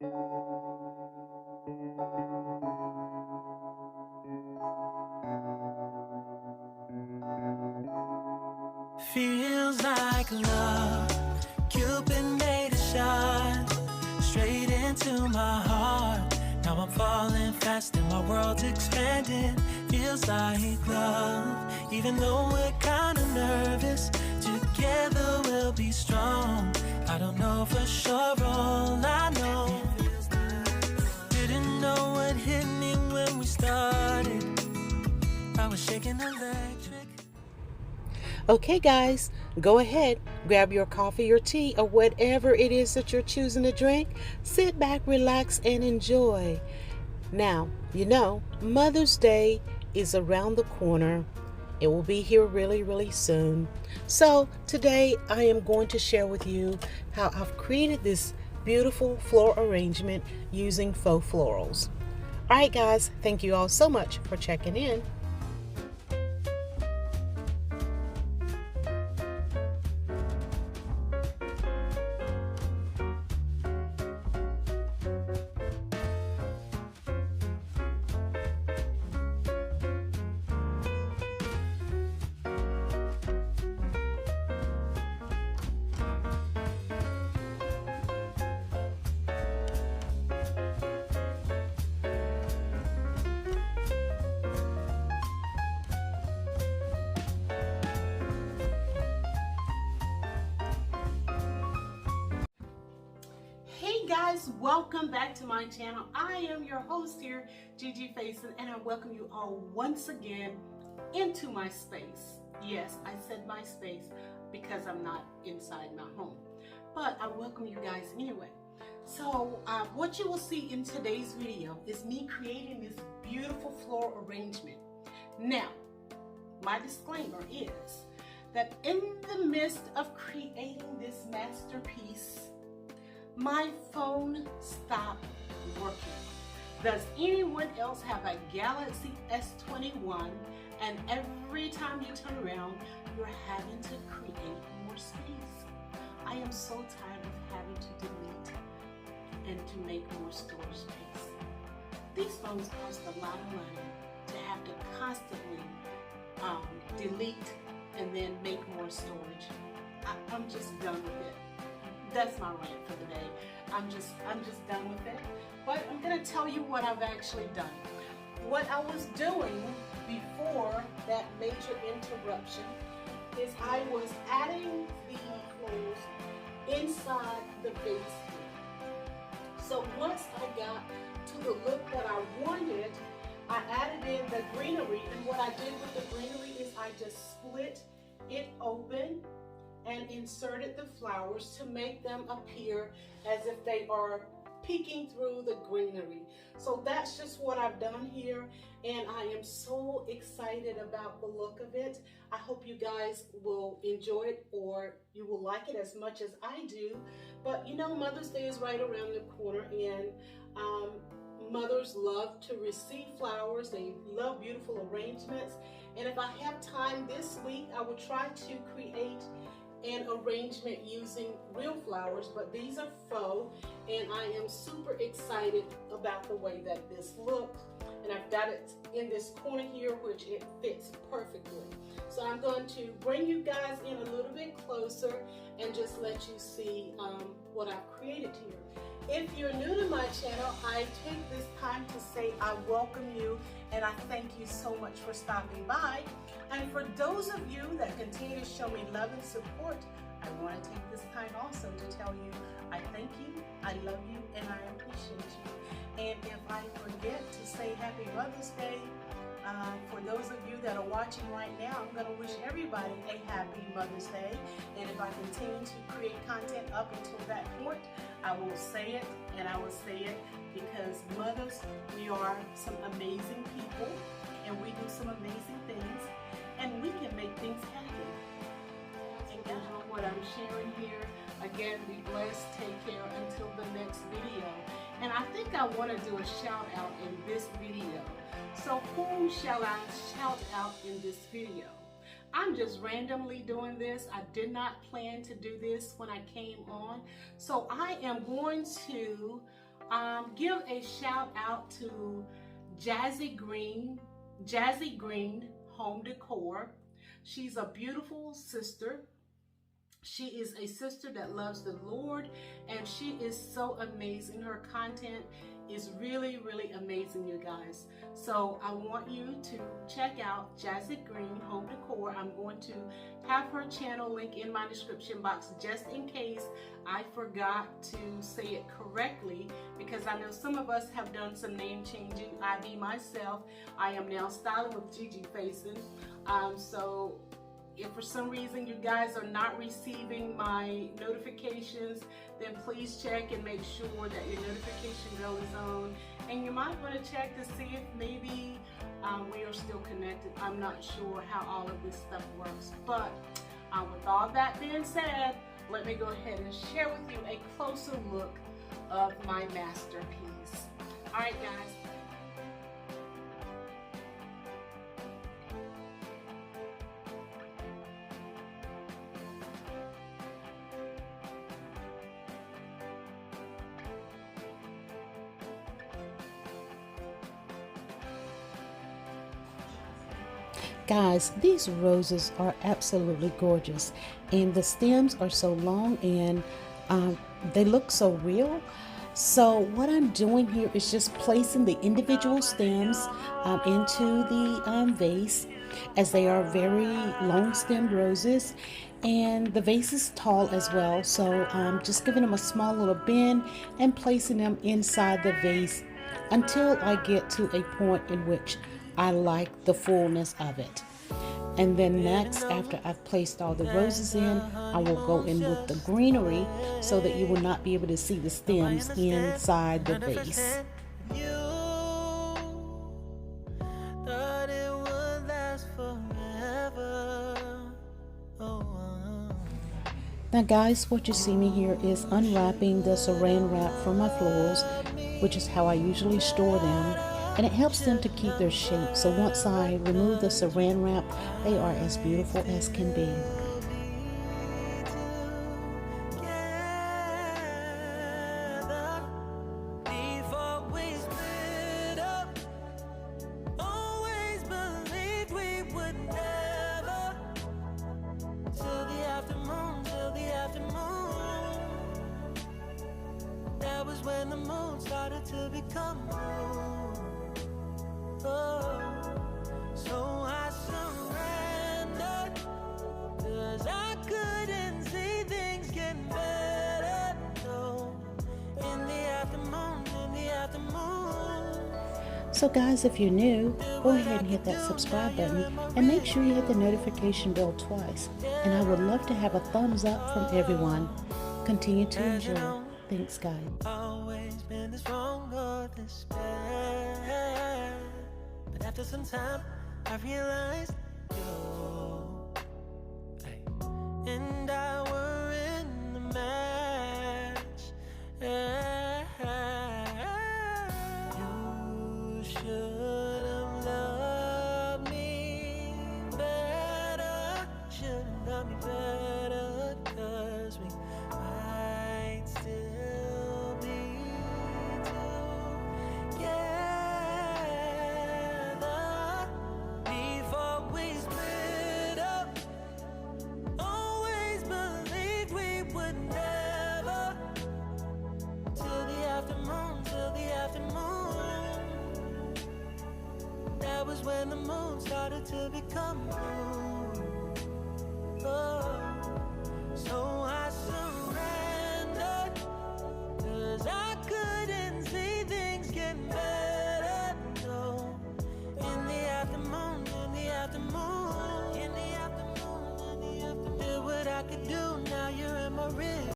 Feels like love, Cupid made a shot straight into my heart. Now I'm falling fast and my world's expanding. Feels like love, even though we're kinda nervous. Together we'll be strong. I don't know for sure, all I know. Didn't know what hit me when we started. I was shaking electric. Okay guys, go ahead, grab your coffee or tea or whatever it is that you're choosing to drink. Sit back, relax, and enjoy. Now, you know, Mother's Day is around the corner. It will be here really, really soon. So today I am going to share with you how I've created this beautiful floral arrangement using faux florals. All right guys, thank you all so much for checking in. Hey guys, welcome back to my channel. I am your host here, Gigi Faison, and I welcome you all once again into my space. Yes, I said my space because I'm not inside my home, but I welcome you guys anyway. So what you will see in today's video is me creating this beautiful floral arrangement. Now, my disclaimer is that in the midst of creating this masterpiece, my phone stopped working. Does anyone else have a Galaxy S21 and every time you turn around, you're having to create more space? I am so tired of having to delete and to make more storage space. These phones cost a lot of money to have to constantly delete and then make more storage. I'm just done with it. That's my rant for the day. I'm just done with it. But I'm gonna tell you what I've actually done. What I was doing before that major interruption is I was adding the flows inside the base here. So once I got to the look that I wanted, I added in the greenery, and what I did with the greenery is I just split it open and inserted the flowers to make them appear as if they are peeking through the greenery. So that's just what I've done here, and I am so excited about the look of it. I hope you guys will enjoy it, or you will like it as much as I do. But you know, Mother's Day is right around the corner, and mothers love to receive flowers. They love beautiful arrangements, and if I have time this week, I will try to create an arrangement using real flowers, but these are faux, and I am super excited about the way that this looks. And I've got it in this corner here, which it fits perfectly. So I'm going to bring you guys in a little bit closer and just let you see what I've created here. If you're new to my channel, I take this time to say I welcome you and I thank you so much for stopping by. And for those of you that continue to show me love and support, I want to take this time also to tell you I thank you, I love you, and I appreciate you. And if I forget to say Happy Mother's Day, for those of you that are watching right now, I'm going to wish everybody a Happy Mother's Day. And if I continue to create content up until that point, I will say it, and I will say it because mothers, we are some amazing people, and we do some amazing things, and we can make things happen. And enjoy what I'm sharing here. Again, be blessed, take care until the next video. And I think I want to do a shout out in this video. So who shall I shout out in this video? I'm just randomly doing this. I did not plan to do this when I came on. So I am going to Give a shout out to Jazzy Green Home Decor. She's a beautiful sister. She is a sister that loves the Lord, and she is so amazing. Her content is really, really amazing, you guys. So I want you to check out Jazzy Green Home Decor. I'm going to have her channel link in my description box just in case I forgot to say it correctly, because I know some of us have done some name changing. I be myself. I am now styling with Gigi Facing. So if for some reason you guys are not receiving my notifications, then please check and make sure that your notification bell is on. And you might want to check to see if maybe we are still connected. I'm not sure how all of this stuff works. But with all that being said, let me go ahead and share with you a closer look of my masterpiece. All right, guys. Guys, these roses are absolutely gorgeous, and the stems are so long, and they look so real. So what I'm doing here is just placing the individual stems into the vase, as they are very long stemmed roses, and the vase is tall as well. So I'm just giving them a small little bend and placing them inside the vase until I get to a point in which I like the fullness of it. And then next, after I've placed all the roses in, I will go in with the greenery so that you will not be able to see the stems inside the vase. Now guys, what you see me here is unwrapping the saran wrap from my florals, which is how I usually store them. And it helps them to keep their shape. So once I remove the saran wrap, they are as beautiful as can be. That was when the moon started to become blue. So I surrendered, 'cause I couldn't see things getting better. No, in the afternoon, So guys, if you're new, go ahead and hit that subscribe button and make sure you hit the notification bell twice. And I would love to have a thumbs up from everyone. Continue to enjoy. Thanks, guys. Always been this wrong or this bad. But after some time, I realized you and I were in the match. You should have loved me better. Should have loved me better, 'cause we might still be together before we split up. Always believed we would never, till the afternoon, That was when the moon started to become blue. So I surrendered, 'cause I couldn't see things getting better. No, in the afternoon, did what I could do. Now you're in my rear.